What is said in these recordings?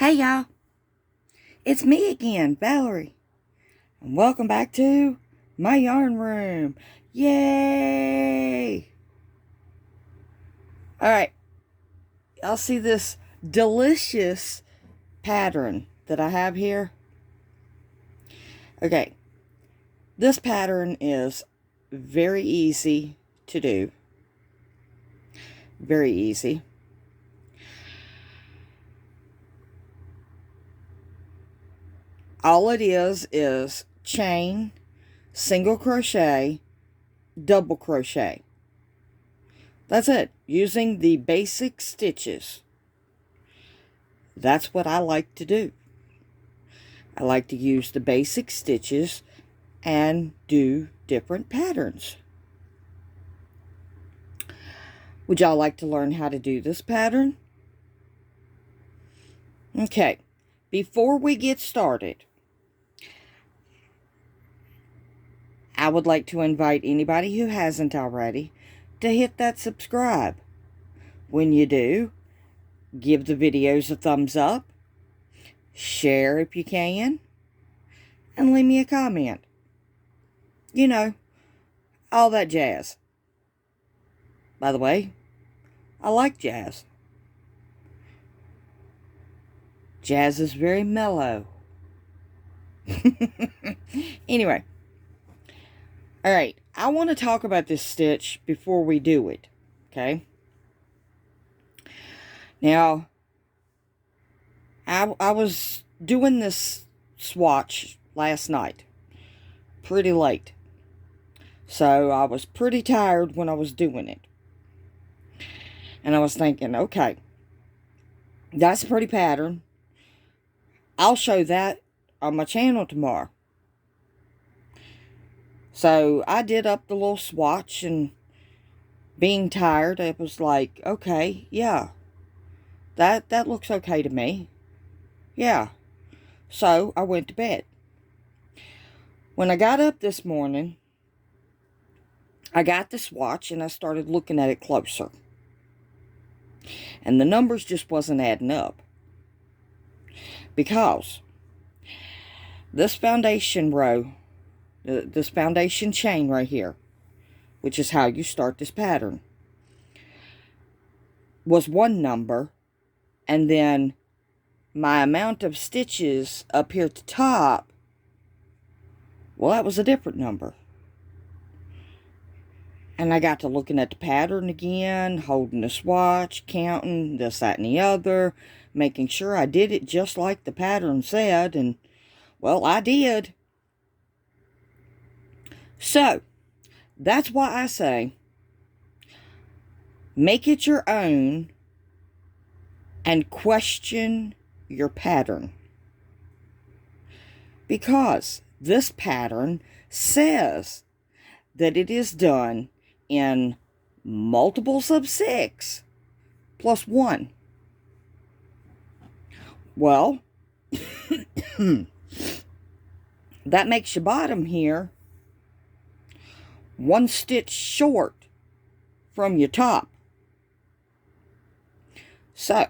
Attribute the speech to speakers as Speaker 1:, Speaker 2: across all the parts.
Speaker 1: Hey y'all, it's me again, Valerie, and welcome back to my yarn room. Yay! Alright, y'all see this delicious pattern that I have here? Okay, this pattern is very easy to do. Very easy. All it is chain, single crochet, double crochet. That's it, using the basic stitches. That's what I like to do. I like to use the basic stitches and do different patterns. Would y'all like to learn how to do this pattern? Okay, before we get started, I would like to invite anybody who hasn't already to hit that subscribe. When you do, give the videos a thumbs up, share if you can, and leave me a comment. You know, all that jazz. By the way, I like jazz. Jazz is very mellow. Anyway. Alright, I want to talk about this stitch before we do it. Okay? Now, I was doing this swatch last night. Pretty late. So, I was pretty tired when I was doing it. And I was thinking, okay, that's a pretty pattern. I'll show that on my channel tomorrow. So, I did up the little swatch, and being tired, it was like, okay, yeah, that looks okay to me. Yeah. So, I went to bed. When I got up this morning, I got the swatch, and I started looking at it closer. And the numbers just wasn't adding up. Because this foundation row, this foundation chain right here, which is how you start this pattern, was one number, and then my amount of stitches up here at the top, well, that was a different number. And I got to looking at the pattern again, holding the swatch, counting this, that, and the other, making sure I did it just like the pattern said, and, well, I did. So, that's why I say, make it your own and question your pattern. Because this pattern says that it is done in multiples of 6 plus 1. Well, that makes your bottom here 1 stitch short from your top. So,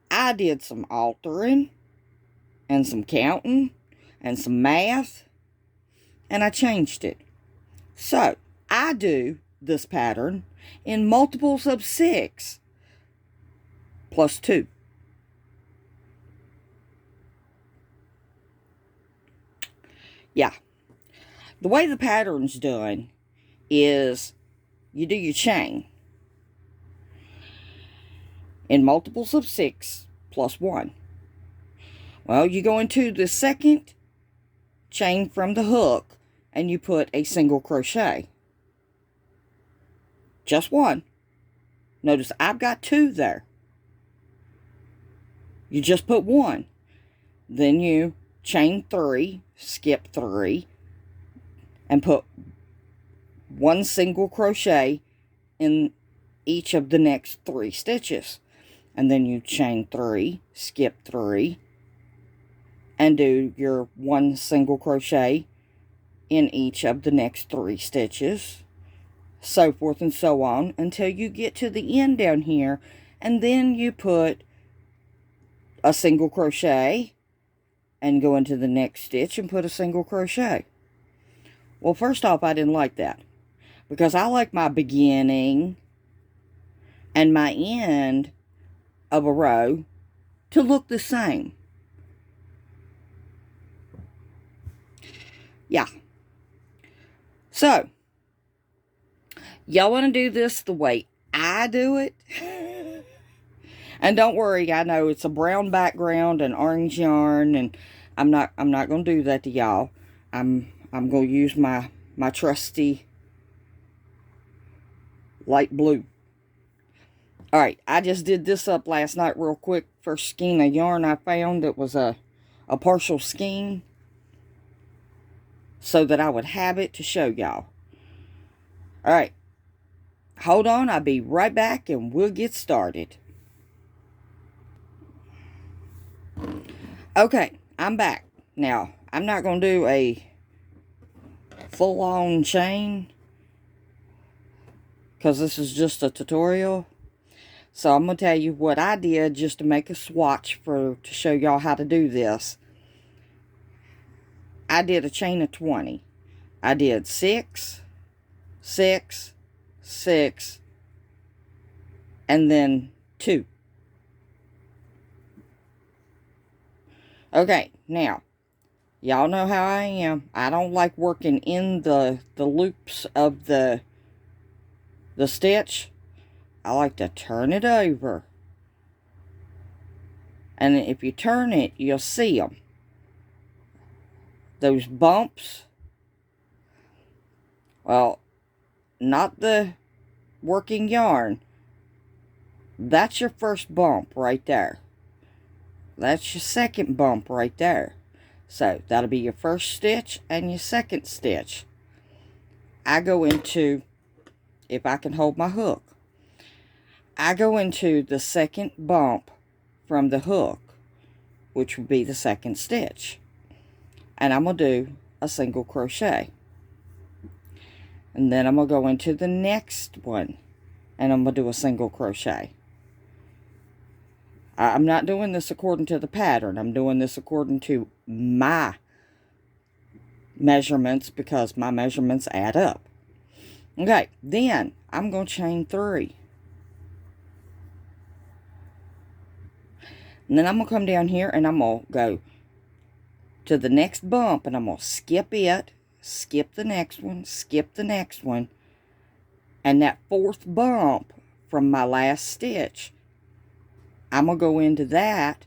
Speaker 1: I did some altering and some counting and some math, and I changed it. So, I do this pattern in multiples of 6 plus 2. Yeah. The way the pattern's done is you do your chain in multiples of 6 plus 1. Well, you go into the second chain from the hook and you put a single crochet. Just one. Notice I've got 2 there. You just put 1. Then you chain 3, skip 3, and put 1 single crochet in each of the next 3 stitches. And then you chain 3, skip 3, and do your 1 single crochet in each of the next 3 stitches. So forth and so on until you get to the end down here, and then you put a single crochet and go into the next stitch and put a single crochet. Well, first off, I didn't like that, because I like my beginning and my end of a row to look the same. Yeah. So, y'all want to do this the way I do it? And don't worry, I know it's a brown background and orange yarn, and I'm not going to do that to y'all. I'm going to use my trusty light blue. All right, I just did this up last night real quick. First skein of yarn I found that was a partial skein, so that I would have it to show y'all. All right, hold on, I'll be right back and we'll get started. Okay, I'm back. Now, I'm not going to do a full-on chain, because this is just a tutorial. So I'm going to tell you what I did just to make a swatch to show y'all how to do this. I did a chain of 20. I did 6, 6, 6, and then 2. Okay, now, y'all know how I am. I don't like working in the loops of the stitch. I like to turn it over. And if you turn it, you'll see them. Those bumps. Well, not the working yarn. That's your first bump right there. That's your second bump right there. So, that'll be your first stitch and your second stitch. I go into, if I can hold my hook, I go into the second bump from the hook, which would be the second stitch. And I'm going to do a single crochet. And then I'm going to go into the next one, and I'm going to do a single crochet. I'm not doing this according to the pattern. I'm doing this according to my measurements, because my measurements add up. Okay, then I'm going to chain 3. And then I'm going to come down here and I'm going to go to the next bump, and I'm going to skip it, skip the next one, skip the next one. And that fourth bump from my last stitch, I'm going to go into that,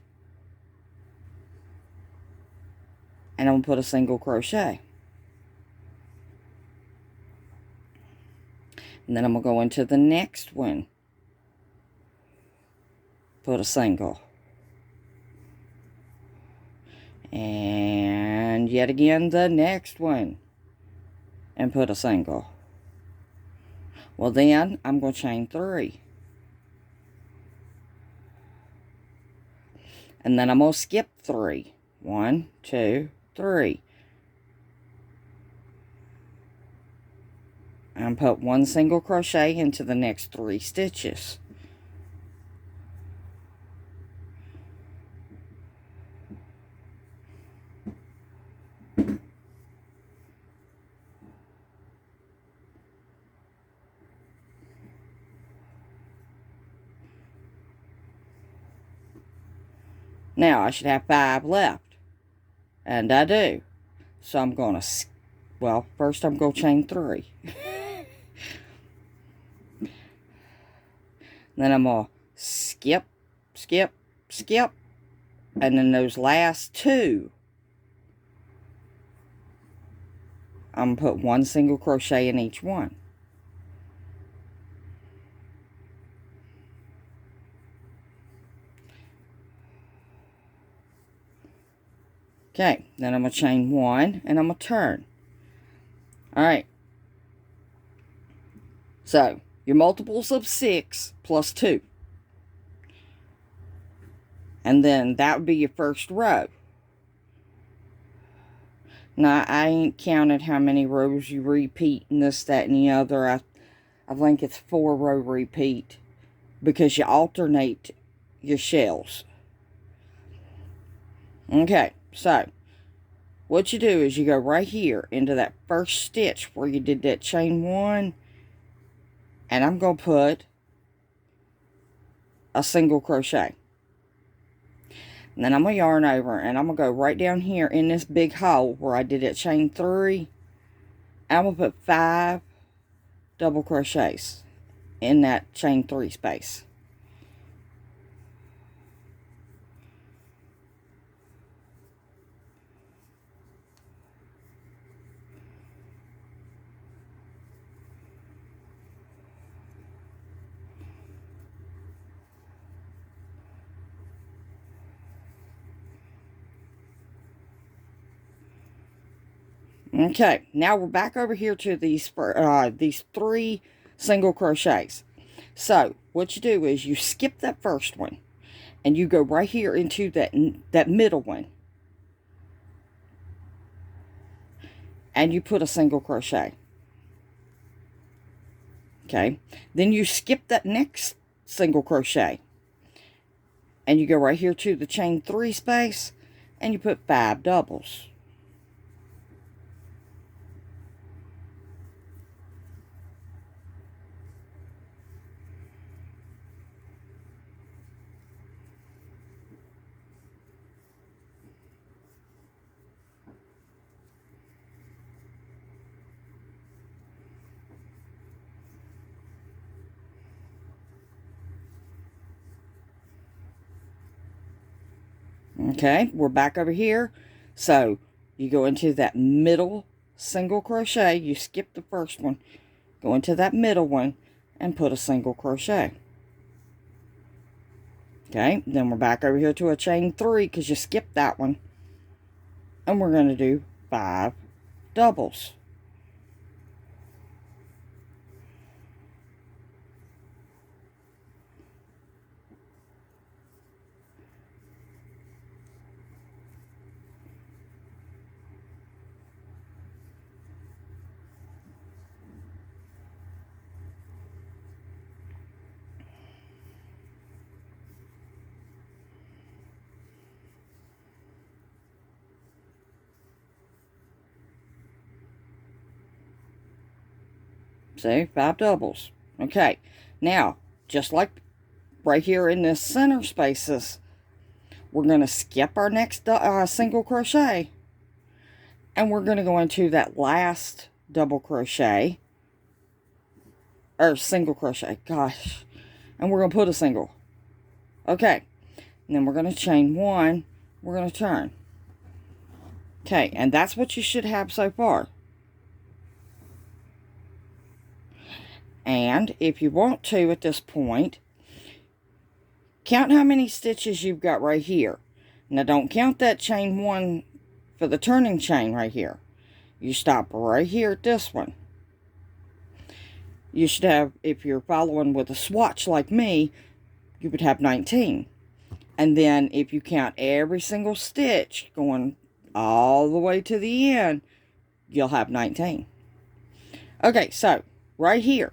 Speaker 1: and I'm going to put a single crochet. And then I'm going to go into the next one, put a single. And yet again the next one, and put a single. Well, then I'm going to chain 3. And then I'm going to skip 3. 1, 2, 3. And put 1 single crochet into the next 3 stitches. Now, I should have 5 left. And I do. So I'm going to, well, first I'm going to chain 3. Then I'm going to skip, skip, skip. And then those last 2, I'm going to put 1 single crochet in each one. Okay, then I'm going to chain 1, and I'm going to turn. Alright. So, your multiples of 6 plus 2. And then that would be your first row. Now, I ain't counted how many rows you repeat and this, that, and the other. I think it's 4-row repeat, because you alternate your shells. Okay, so what you do is you go right here into that first stitch where you did that chain 1, and I'm going to put a single crochet. And then I'm going to yarn over, and I'm going to go right down here in this big hole where I did that chain 3. I'm going to put 5 double crochets in that chain 3 space. Okay, now we're back over here to these 3 single crochets. So what you do is you skip that first one, and you go right here into that middle one, and you put a single crochet. Okay, then you skip that next single crochet, and you go right here to the chain 3 space, and you put 5 doubles. Okay, we're back over here. So you go into that middle single crochet, you skip the first one, go into that middle one, and put a single crochet. Okay, then we're back over here to a chain 3 because you skipped that one, and we're going to do 5 doubles. See, 5 doubles. Okay, now, just like right here in this center spaces, we're going to skip our next single crochet, and we're going to go into that last double crochet, or single crochet, gosh, and we're going to put a single. Okay, and then we're going to chain 1, we're going to turn. Okay, and that's what you should have so far. And if you want to at this point, count how many stitches you've got right here. Now don't count that chain 1 for the turning chain right here. You stop right here at this one. You should have, if you're following with a swatch like me, you would have 19. And then if you count every single stitch going all the way to the end, you'll have 19. Okay, so right here,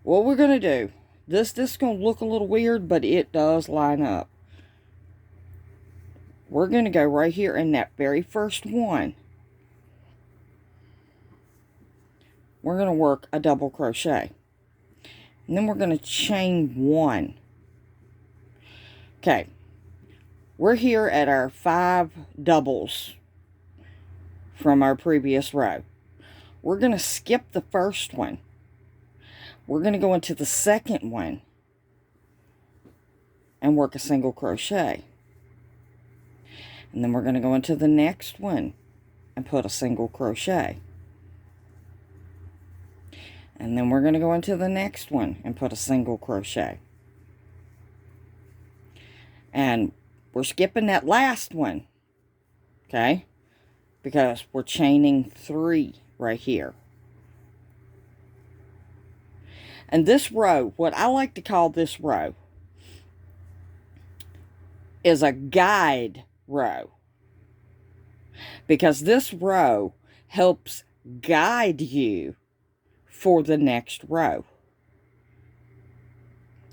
Speaker 1: what we're going to do, this is going to look a little weird, but it does line up. We're going to go right here in that very first one. We're going to work a double crochet. And then we're going to chain 1. Okay. We're here at our 5 doubles from our previous row. We're going to skip the first one. We're going to go into the second one and work a single crochet. And then we're going to go into the next one and put a single crochet. And then we're going to go into the next one and put a single crochet. And we're skipping that last one, okay, because we're chaining 3 right here. And this row, what I like to call this row, is a guide row, because this row helps guide you for the next row.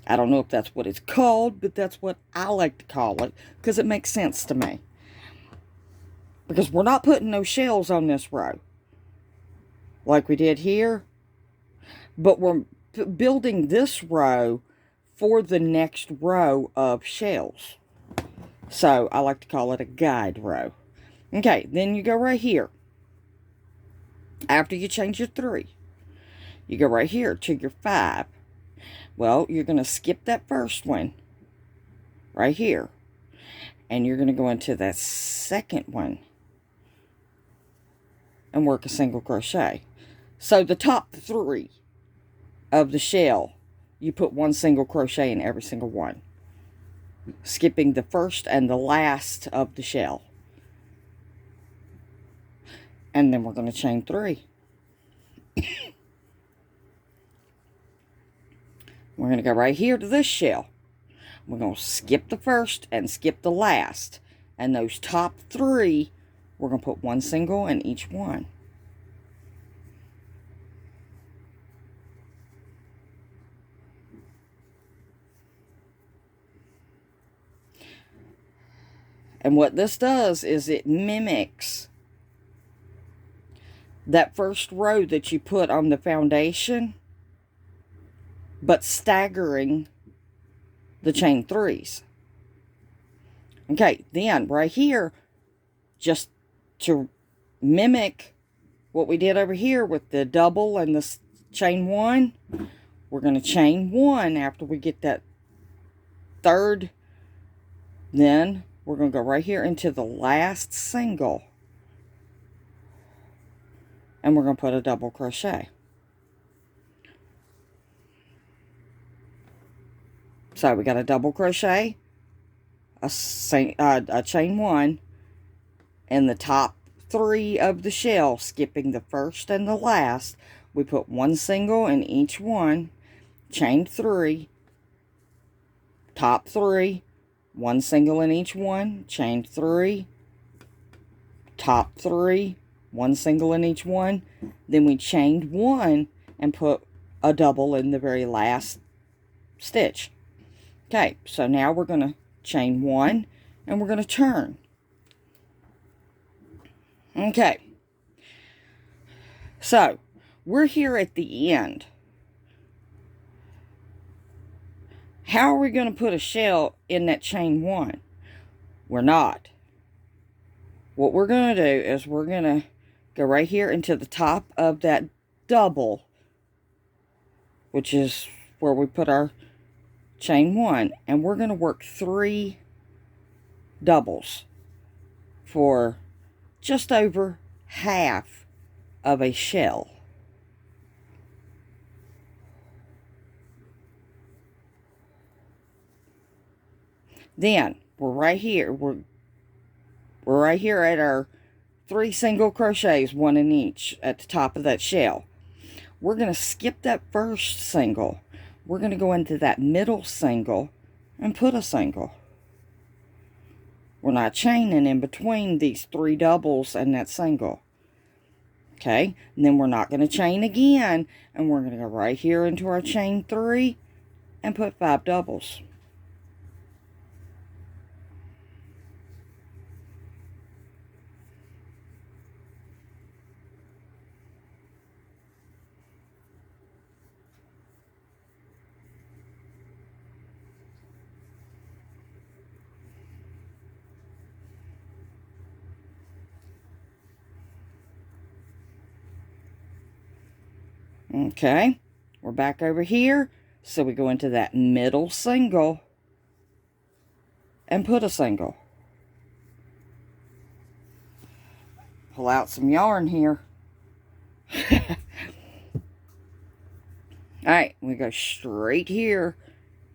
Speaker 1: I don't know if that's what it's called, but that's what I like to call it, because it makes sense to me. because we're not putting no shells on this row like we did here, but we're building this row for the next row of shells. So I like to call it a guide row. Okay, then you go right here. After you change your 3, you go right here to your 5. Well, you're going to skip that first one right here, and you're going to go into that second one and work a single crochet. So the top 3 of the shell, you put 1 single crochet in every single one, skipping the first and the last of the shell. And then we're going to chain 3. We're going to go right here to this shell. We're going to skip the first and skip the last. And those top 3, we're going to put 1 single in each one. And what this does is it mimics that first row that you put on the foundation, but staggering the chain 3s. Okay, then right here, just to mimic what we did over here with the double and the chain 1, we're going to chain 1 after we get that third. Then we're going to go right here into the last single, and we're going to put a double crochet. So we got a double crochet, a chain 1, and the top 3 of the shell, skipping the first and the last. We put 1 single in each one, chain 3, top 3, 1 single in each one, chain 3, top 3, 1 single in each one. Then we chained 1 and put a double in the very last stitch. Okay, so now we're going to chain 1 and we're going to turn. Okay, so we're here at the end. How are we going to put a shell in that chain 1? We're not. What we're going to do is we're going to go right here into the top of that double, which is where we put our chain 1, and we're going to work 3 doubles for just over half of a shell. Then we're right here. We're right here at our 3 single crochets, 1 in each, at the top of that shell. We're going to skip that first single. We're going to go into that middle single and put a single. We're not chaining in between these 3 doubles and that single. Okay, and then we're not going to chain again, and we're going to go right here into our chain 3 and put 5 doubles. Okay, we're back over here, so we go into that middle single and put a single. Pull out some yarn here. Alright, we go straight here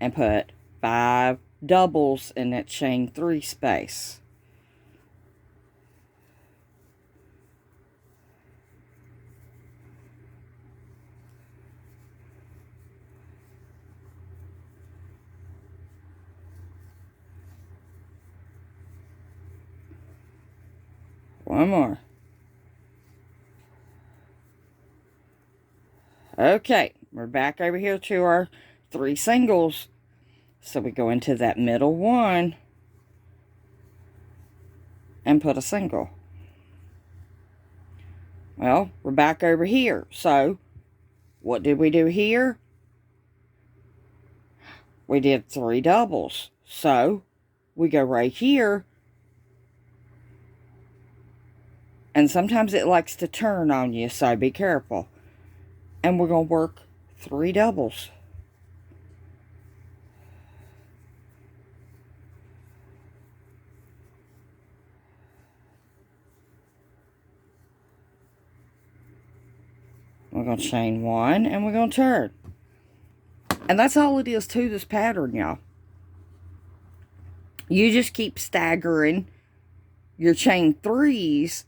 Speaker 1: and put 5 doubles in that chain 3 space. One more. Okay, we're back over here to our 3 singles. So we go into that middle one and put a single. Well, we're back over here. So, what did we do here? We did 3 doubles. So, we go right here. And sometimes it likes to turn on you, so be careful. And we're going to work 3 doubles. We're going to chain 1 and we're going to turn. And that's all it is to this pattern, y'all. You just keep staggering your chain 3s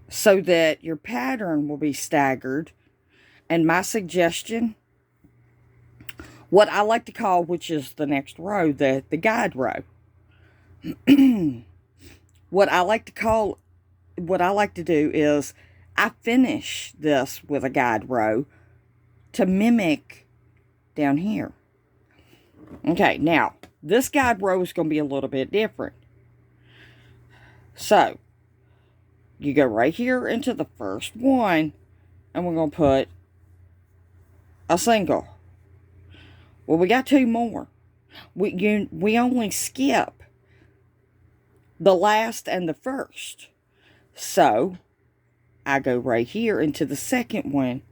Speaker 1: so that your pattern will be staggered. And my suggestion, what I like to call, which is the next row, the guide row. What I like to do is I finish this with a guide row to mimic down here. Okay, now, this guide row is going to be a little bit different. So, you go right here into the first one, and we're going to put a single. Well, we got 2 more. We only skip the last and the first. So, I go right here into the second one,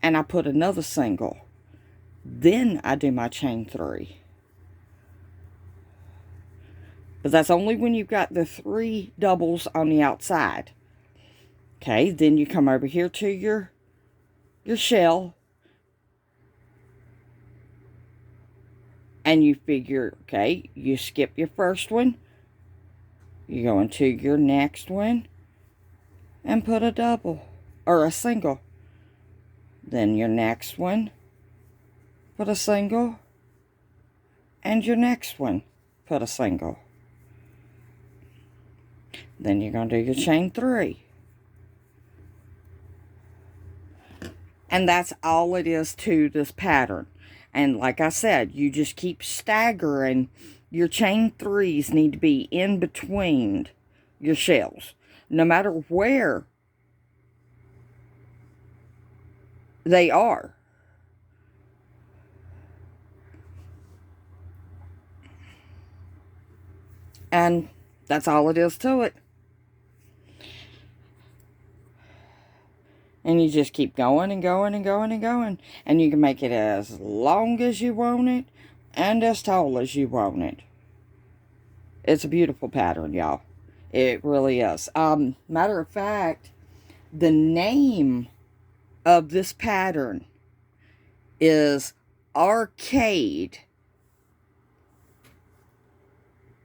Speaker 1: and I put another single. Then I do my chain 3. But that's only when you've got the 3 doubles on the outside. Okay, then you come over here to your shell. And you figure, okay, you skip your first one. You go into your next one and put a double or a single. Then your next one, put a single. And your next one, put a single. Then you're going to do your chain 3. And that's all it is to this pattern. And like I said, you just keep staggering. Your chain 3s need to be in between your shells. No matter where they are. And that's all it is to it. And you just keep going and going and going and going. And you can make it as long as you want it and as tall as you want it. It's a beautiful pattern, y'all. It really is. Matter of fact, the name of this pattern is Arcade.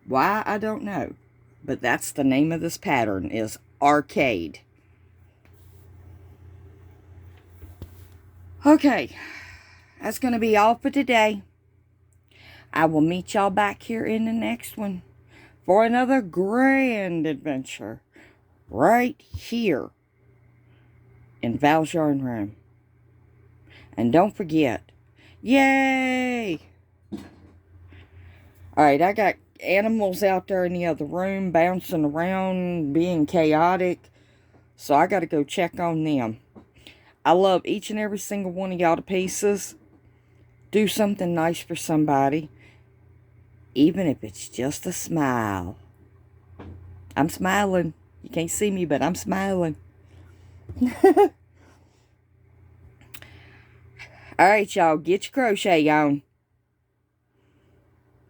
Speaker 1: Why, I don't know. But that's the name of this pattern, is Arcade. Okay, that's going to be all for today. I will meet y'all back here in the next one for another grand adventure right here in Val's Yarn Room. And don't forget, yay! Alright, I got animals out there in the other room bouncing around, being chaotic, so I got to go check on them. I love each and every single one of y'all to pieces. Do something nice for somebody. Even if it's just a smile. I'm smiling. You can't see me, but I'm smiling. Alright, y'all. Get your crochet on.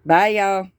Speaker 1: Bye, y'all.